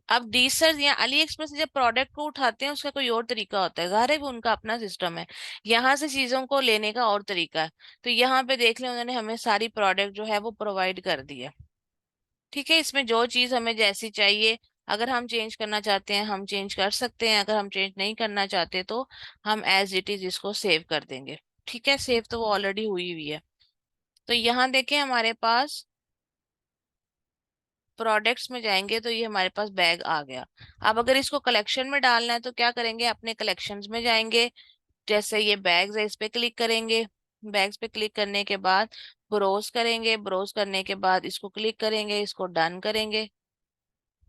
अब डीसर या अली एक्सप्रेस से जब प्रोडक्ट को उठाते हैं उसका कोई और तरीका होता है, ज़ाहिर है वो उनका अपना सिस्टम है। यहाँ से चीजों को लेने का और तरीका है। तो यहाँ पे देख लें उन्होंने हमें सारी प्रोडक्ट जो है वो प्रोवाइड कर दी है। ठीक है, इसमें जो चीज हमें जैसी चाहिए, अगर हम चेंज करना चाहते हैं हम चेंज कर सकते हैं, अगर हम चेंज नहीं करना चाहते तो हम एज इट इज इसको सेव कर देंगे। ठीक है, सेव तो वो ऑलरेडी हुई हुई है। तो यहाँ देखें हमारे पास प्रोडक्ट्स में जाएंगे तो ये हमारे पास बैग आ गया। अब अगर इसको कलेक्शन में डालना है तो क्या करेंगे, अपने कलेक्शंस में जाएंगे, जैसे ये बैग्स है इस पे क्लिक करेंगे। बैग्स पे क्लिक करने के बाद ब्रोज करेंगे, ब्रोज करने के बाद इसको क्लिक करेंगे, इसको डन करेंगे,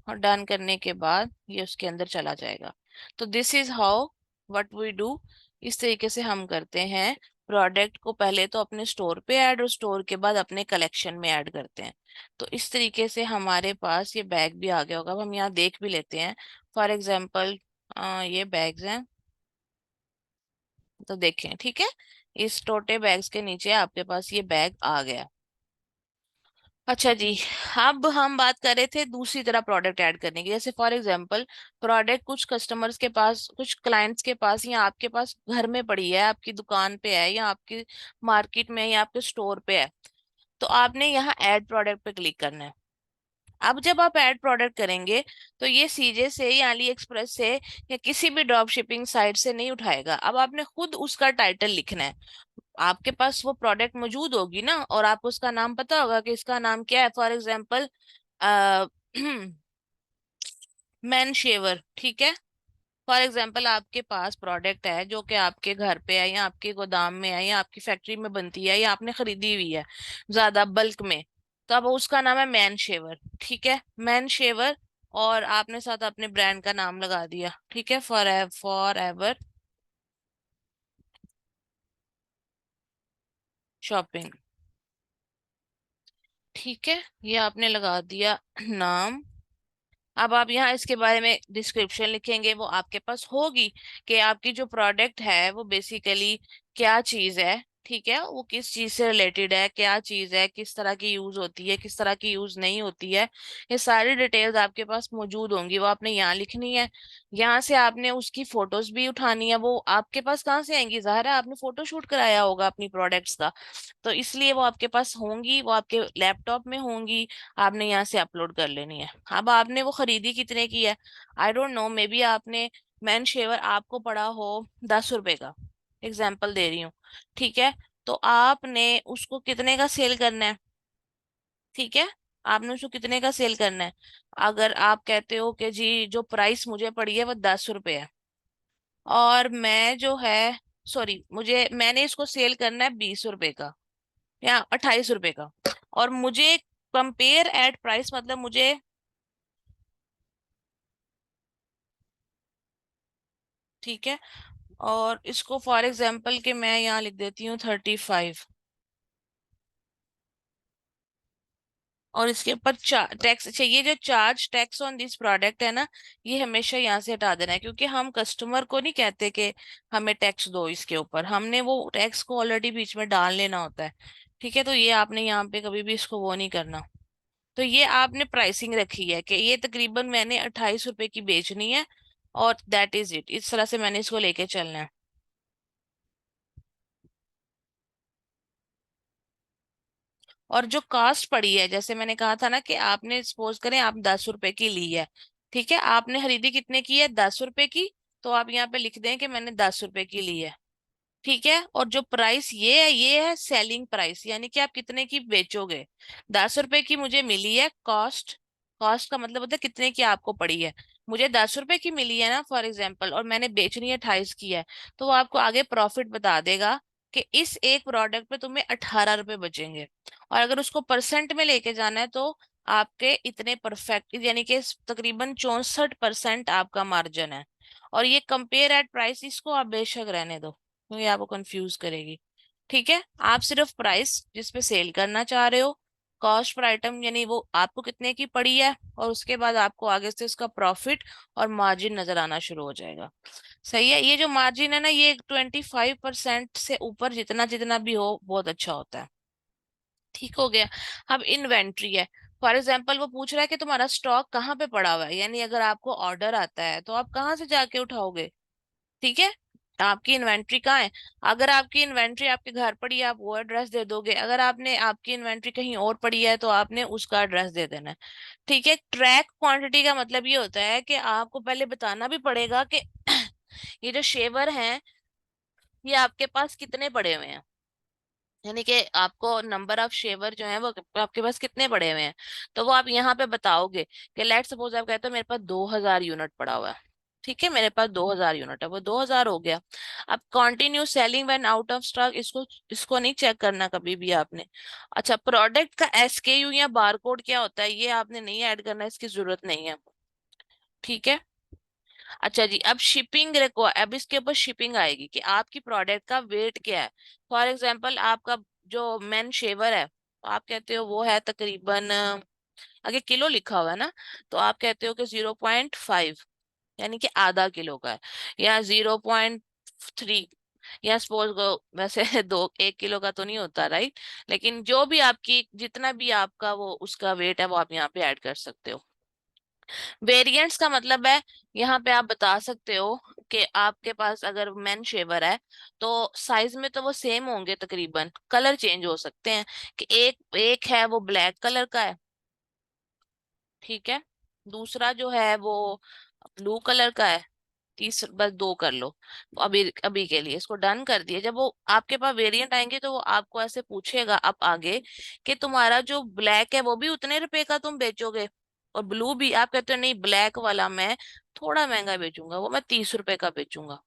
और डन करने के बाद ये उसके अंदर चला जाएगा। तो this is how what we do. इस तरीके से हम करते हैं प्रोडक्ट को, पहले तो अपने स्टोर पे ऐड और स्टोर के बाद अपने कलेक्शन में ऐड करते हैं। तो इस तरीके से हमारे पास ये बैग भी आ गया होगा। अब हम यहाँ देख भी लेते हैं। फॉर एग्जाम्पल ये बैग्स हैं, तो देखें। ठीक है, इस टोटे बैग्स के नीचे आपके पास ये बैग आ गया। अच्छा जी। अब हम बात कर रहे थे दूसरी तरह प्रोडक्ट ऐड करने की, जैसे फॉर एग्जांपल प्रोडक्ट कुछ कस्टमर्स के पास, कुछ क्लाइंट्स के पास या आपके पास घर में पड़ी है, आपकी दुकान पे है या आपकी मार्केट में है या आपके स्टोर पे है, तो आपने यहाँ ऐड प्रोडक्ट पे क्लिक करना है। अब जब आप ऐड प्रोडक्ट करेंगे तो ये सीजे से या अली एक्सप्रेस से या किसी भी ड्रॉप शिपिंग साइट से नहीं उठाएगा, अब आपने खुद उसका टाइटल लिखना है। आपके पास वो प्रोडक्ट मौजूद होगी ना, और आपको उसका नाम पता होगा कि इसका नाम क्या है, फॉर एग्जाम्पल मैन शेवर। ठीक है, फॉर एग्जाम्पल आपके पास प्रोडक्ट है जो कि आपके घर पे है या आपके गोदाम में है या आपकी फैक्ट्री में बनती है या आपने खरीदी हुई है ज्यादा बल्क में, तो अब उसका नाम है मैन शेवर। ठीक है, मैन शेवर, और आपने साथ अपने ब्रांड का नाम लगा दिया। ठीक है, फॉर एवर शॉपिंग। ठीक है, ये आपने लगा दिया नाम। अब आप यहाँ इसके बारे में डिस्क्रिप्शन लिखेंगे, वो आपके पास होगी कि आपकी जो प्रोडक्ट है वो बेसिकली क्या चीज है। ठीक है, वो किस चीज से रिलेटेड है, क्या चीज है, किस तरह की यूज होती है, किस तरह की यूज नहीं होती है, ये सारी डिटेल्स आपके पास मौजूद होंगी, वो आपने यहाँ लिखनी है। यहाँ से आपने उसकी फोटोज भी उठानी है, वो आपके पास कहाँ से आएंगी, ज़ाहिर है आपने फोटो शूट कराया होगा अपनी प्रोडक्ट्स का, तो इसलिए वो आपके पास होंगी, वो आपके लैपटॉप में होंगी, आपने यहाँ से अपलोड कर लेनी है। अब आपने वो खरीदी कितने की है, I don't know, may be आपने मैन शेवर आपको पड़ा हो 10 रुपए का, एग्जाम्पल दे रही हूँ। ठीक है, तो आपने उसको कितने का सेल करना है। ठीक है, आपने उसको कितने का सेल करना है। अगर आप कहते हो कि जी जो प्राइस मुझे पड़ी है वो 10 रुपए है, और मैं जो है, सॉरी, मैंने इसको सेल करना है 20 रुपए का या 28 रुपए का, और मुझे कंपेयर एट प्राइस मतलब मुझे, ठीक है, और इसको फॉर एग्जाम्पल कि मैं यहाँ लिख देती हूँ 35, और इसके ऊपर टैक्स चाहिए, जो charge tax on this product है ना, ये हमेशा यहाँ से हटा देना है, क्योंकि हम कस्टमर को नहीं कहते कि हमें टैक्स दो इसके ऊपर, हमने वो टैक्स को ऑलरेडी बीच में डाल लेना होता है। ठीक है, तो ये आपने यहाँ पे कभी भी इसको वो नहीं करना। तो ये आपने प्राइसिंग रखी है कि ये तकरीबन मैंने 28 रुपए की बेचनी है, और दैट इज इट, इस तरह से मैंने इसको लेके चलना है। और जो कास्ट पड़ी है, जैसे मैंने कहा था ना कि आपने सपोज करें आप 10 रुपए की ली है, ठीक है, आपने खरीदी कितने की है, 10 रुपए की। तो आप यहाँ पे लिख दें कि मैंने 10 रुपए की ली है। ठीक है, और जो प्राइस ये है सेलिंग प्राइस, यानी कि आप कितने की बेचोगे। 10 रुपए की मुझे मिली है कॉस्ट। कॉस्ट का मतलब होता है कितने की आपको पड़ी है। मुझे 10 रुपए की मिली है ना फॉर एग्जाम्पल, और मैंने बेचनी है 28 की है, तो वो आपको आगे प्रॉफिट बता देगा कि इस एक प्रोडक्ट पे तुम्हें 18 रुपए बचेंगे। और अगर उसको परसेंट में लेके जाना है तो आपके इतने परफेक्ट, यानी कि तकरीबन 64% आपका मार्जिन है। और ये कंपेयर एट प्राइस, इसको आप बेशक रहने दो, तो ये आपको कंफ्यूज करेगी। ठीक है, आप सिर्फ प्राइस जिस पे सेल करना चाह रहे हो, कॉस्ट पर आइटम, यानी वो आपको कितने की पड़ी है, और उसके बाद आपको आगे से उसका प्रॉफिट और मार्जिन नजर आना शुरू हो जाएगा। सही है, ये जो मार्जिन है ना, ये 25% से ऊपर जितना जितना भी हो बहुत अच्छा होता है। ठीक हो गया। अब इन्वेंट्री है। फॉर एग्जाम्पल वो पूछ रहा है कि तुम्हारा स्टॉक कहाँ पे पड़ा हुआ है, यानी अगर आपको ऑर्डर आता है तो आप कहाँ से जाके उठाओगे। ठीक है, आपकी इन्वेंट्री कहाँ है। अगर आपकी इन्वेंट्री आपके घर पड़ी है, आप वो एड्रेस दे दोगे। अगर आपने आपकी इन्वेंट्री कहीं और पड़ी है तो आपने उसका एड्रेस दे देना है। ठीक है, ट्रैक क्वांटिटी का मतलब ये होता है कि आपको पहले बताना भी पड़ेगा कि ये जो शेवर हैं, ये आपके पास कितने पड़े हुए हैं, यानी कि आपको नंबर ऑफ शेवर जो है वो आपके पास कितने पड़े हुए हैं। तो वो आप यहाँ पे बताओगे कि लेट सपोज आप कहते हो मेरे पास 2000 यूनिट पड़ा हुआ है। ठीक है, मेरे पास 2000 यूनिट है, वो 2000 हो गया। अब continue selling when out of stock, इसको इसको नहीं चेक करना कभी भी आपने। अच्छा, प्रोडक्ट का एसकेयू या बारकोड क्या होता है, ये आपने नहीं ऐड करना, इसकी जरूरत नहीं है। ठीक है। अच्छा जी, अब शिपिंग रिक्वायर, अब इसके ऊपर शिपिंग आएगी कि आपकी प्रोडक्ट का वेट क्या है। फॉर एग्जांपल आपका जो मेन शेवर है, आप कहते हो वो है तकरीबन, आगे किलो लिखा हुआ है ना, तो आप कहते हो कि 0.5, यानी कि आधा किलो का है, या 0.3, या सपोज को वैसे दो 1 किलो का तो नहीं होता राइट, लेकिन जो भी आपकी जितना भी आपका वो उसका वेट है वो आप यहाँ पे ऐड कर सकते हो। वेरिएंट्स का मतलब है, यहाँ पे आप बता सकते हो कि आपके पास अगर मेन शेवर है तो साइज में तो वो सेम होंगे, तकरीबन कलर चेंज हो सकते हैं, कि एक एक है वो ब्लैक कलर का है, ठीक है, दूसरा जो है वो ब्लू कलर का है, तीस बस दो कर लो। अभी अभी के लिए इसको डन कर दिए। जब वो आपके पास वेरिएंट आएंगे तो वो आपको ऐसे पूछेगा अब आगे कि तुम्हारा जो ब्लैक है वो भी उतने रुपए का तुम बेचोगे, और ब्लू भी। आप कहते हो नहीं, ब्लैक वाला मैं थोड़ा महंगा बेचूंगा, वो मैं 30 रुपए का बेचूंगा।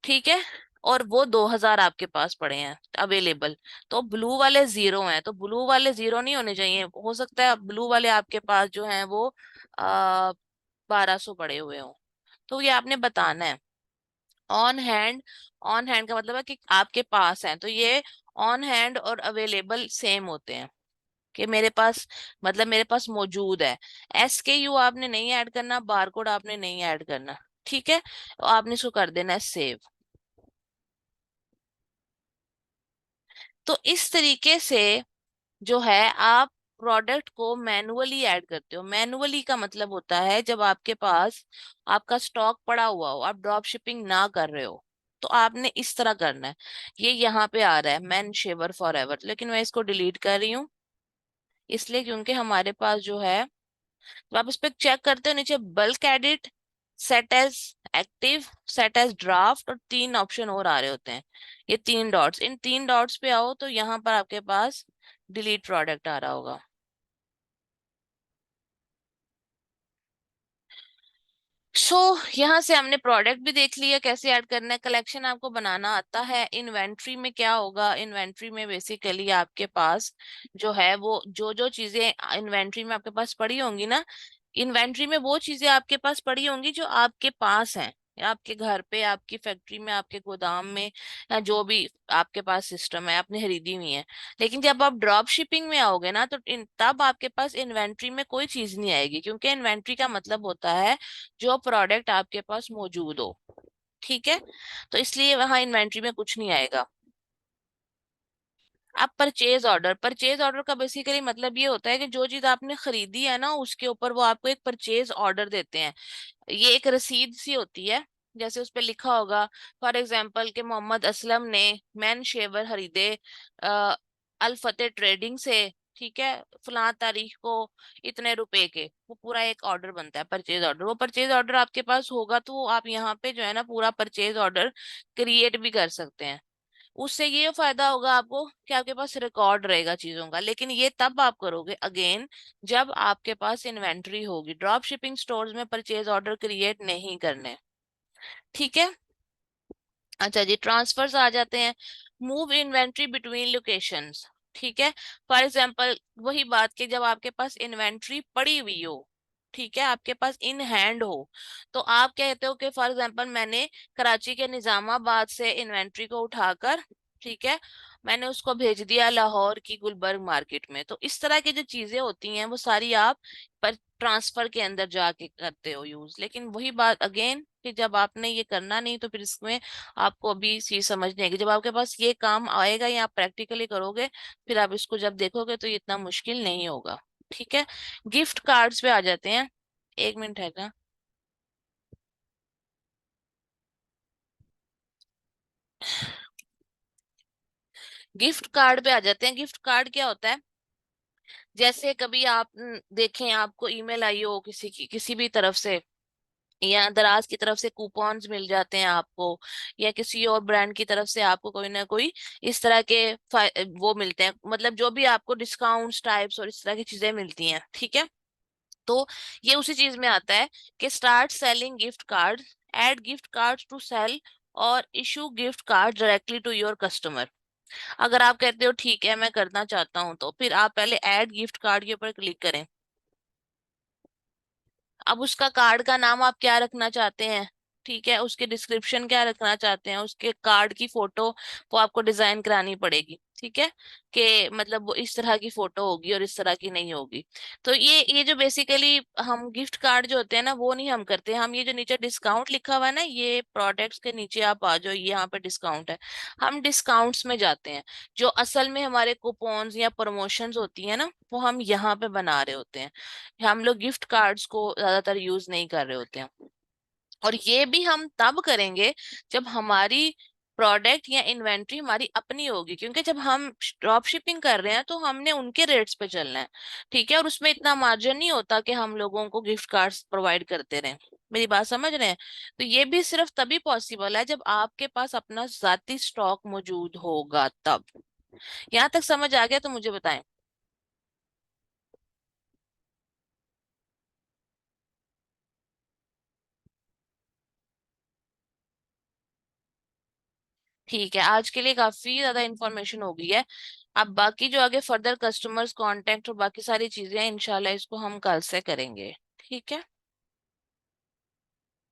ठीक है, और वो 2000 आपके पास पड़े हैं अवेलेबल, तो ब्लू वाले जीरो हैं, तो ब्लू वाले जीरो नहीं होने चाहिए, हो सकता है ब्लू वाले आपके पास जो हैं वो 1200 पड़े हुए हों। तो ये आपने बताना है ऑन हैंड। ऑन हैंड का मतलब है कि आपके पास है, तो ये ऑन हैंड और अवेलेबल सेम होते हैं, कि मेरे पास मतलब मेरे पास मौजूद है। SKU आपने नहीं ऐड करना, बारकोड आपने नहीं ऐड करना। ठीक है, तो आपने इसको कर देना है सेव। तो इस तरीके से जो है आप प्रोडक्ट को मैनुअली ऐड करते हो। मैनुअली का मतलब होता है जब आपके पास आपका स्टॉक पड़ा हुआ हो, आप ड्रॉप शिपिंग ना कर रहे हो, तो आपने इस तरह करना है। ये यहाँ पे आ रहा है मैन शेवर फॉर एवर, लेकिन मैं इसको डिलीट कर रही हूँ इसलिए क्योंकि हमारे पास जो है, तो आप इस पे चेक करते हो नीचे bulk edit, set as active, set as draft, और तीन ऑप्शन और आ रहे होते हैं, ये तीन डॉट्स, इन तीन डॉट्स पे आओ तो यहाँ पर आपके पास डिलीट प्रोडक्ट आ रहा होगा। सो यहाँ से हमने प्रोडक्ट भी देख लिया कैसे ऐड करना है, कलेक्शन आपको बनाना आता है। इन्वेंट्री में क्या होगा, इन्वेंट्री में बेसिकली आपके पास जो है वो जो जो चीजें इन्वेंट्री में आपके पास पड़ी होंगी ना, इन्वेंट्री में वो चीजें आपके पास पड़ी होंगी जो आपके पास हैं, या आपके घर पे, आपकी फैक्ट्री में, आपके गोदाम में, या जो भी आपके पास सिस्टम है आपने खरीदी हुई है। लेकिन जब आप ड्रॉप शिपिंग में आओगे ना, तो तब आपके पास इन्वेंट्री में कोई चीज नहीं आएगी, क्योंकि इन्वेंट्री का मतलब होता है जो प्रोडक्ट आपके पास मौजूद हो। ठीक है, तो इसलिए वहां इन्वेंट्री में कुछ नहीं आएगा। अब परचेज ऑर्डर का बेसिकली मतलब ये होता है कि जो चीज आपने खरीदी है ना उसके ऊपर वो आपको एक परचेज ऑर्डर देते हैं। ये एक रसीद सी होती है, जैसे उस पे लिखा होगा फॉर एग्जाम्पल कि मोहम्मद असलम ने मैन शेवर खरीदे अ, अल फतेह ट्रेडिंग से, ठीक है, फलां तारीख को इतने रुपए के, वो पूरा एक ऑर्डर बनता है परचेज ऑर्डर। वो परचेज ऑर्डर आपके पास होगा तो आप यहाँ पे जो है ना पूरा परचेज ऑर्डर क्रिएट भी कर सकते हैं। उससे ये फायदा होगा आपको कि आपके पास रिकॉर्ड रहेगा चीजों का। लेकिन ये तब आप करोगे अगेन जब आपके पास इन्वेंट्री होगी। ड्रॉप शिपिंग स्टोर्स में परचेज ऑर्डर क्रिएट नहीं करने, ठीक है। अच्छा जी, ट्रांसफर्स आ जाते हैं। मूव इन्वेंट्री बिटवीन लोकेशंस, ठीक है। फॉर एग्जांपल वही बात कि जब आपके पास इन्वेंट्री पड़ी हुई हो, ठीक है, आपके पास इन हैंड हो, तो आप कहते हो कि फॉर एग्जांपल मैंने कराची के निजामाबाद से इन्वेंट्री को उठाकर, ठीक है, मैंने उसको भेज दिया लाहौर की गुलबर्ग मार्केट में। तो इस तरह की जो चीजें होती हैं वो सारी आप पर ट्रांसफर के अंदर जाके करते हो यूज। लेकिन वही बात अगेन कि जब आपने ये करना नहीं तो फिर इसमें आपको अभी चीज समझनी है कि जब आपके पास ये काम आएगा या आप प्रैक्टिकली करोगे फिर आप इसको जब देखोगे तो ये इतना मुश्किल नहीं होगा, ठीक है। गिफ्ट कार्ड्स पे आ जाते हैं। एक मिनट है क्या। गिफ्ट कार्ड पे आ जाते हैं। गिफ्ट कार्ड क्या होता है, जैसे कभी आप देखें आपको ईमेल आई हो किसी की किसी भी तरफ से, या दराज की तरफ से कूपन्स मिल जाते हैं आपको, या किसी और ब्रांड की तरफ से आपको कोई ना कोई इस तरह के वो मिलते हैं, मतलब जो भी आपको डिस्काउंट्स टाइप्स और इस तरह की चीजें मिलती हैं, ठीक है। तो ये उसी चीज में आता है कि start selling gift card, add gift card to sell और issue gift card directly to your customer. अगर आप कहते हो ठीक है मैं करना चाहता हूँ तो फिर आप पहले ऐड गिफ्ट कार्ड के ऊपर क्लिक करें। अब उसका कार्ड का नाम आप क्या रखना चाहते हैं, ठीक है, उसके डिस्क्रिप्शन क्या रखना चाहते हैं, उसके कार्ड की फोटो वो आपको डिजाइन करानी पड़ेगी, ठीक है, कि मतलब वो इस तरह की फोटो होगी और इस तरह की नहीं होगी। तो ये जो बेसिकली हम गिफ्ट कार्ड जो होते हैं ना वो नहीं हम करते। हम ये जो नीचे डिस्काउंट लिखा हुआ है ना, ये प्रोडक्ट्स के नीचे आप आ जाओ, ये यहाँ पे डिस्काउंट है, हम डिस्काउंट्स में जाते हैं। जो असल में हमारे कूपन्स या प्रमोशंस होती है ना वो हम यहाँ पे बना रहे होते हैं। हम लोग गिफ्ट कार्ड्स को ज्यादातर यूज नहीं कर रहे होते हैं। और ये भी हम तब करेंगे जब हमारी प्रोडक्ट या इन्वेंट्री हमारी अपनी होगी, क्योंकि जब हम ड्रॉप शिपिंग कर रहे हैं तो हमने उनके रेट्स पे चलना है, ठीक है, और उसमें इतना मार्जिन नहीं होता कि हम लोगों को गिफ्ट कार्ड्स प्रोवाइड करते रहें। मेरी बात समझ रहे हैं। तो ये भी सिर्फ तभी पॉसिबल है जब आपके पास अपना जाती स्टॉक मौजूद होगा तब। यहाँ तक समझ आ गया तो मुझे बताएं। ठीक है, आज के लिए काफी ज्यादा इंफॉर्मेशन हो गई है। अब बाकी जो आगे फर्दर कस्टमर्स कांटेक्ट और बाकी सारी चीजें हैं इंशाल्लाह इसको हम कल से करेंगे, ठीक है।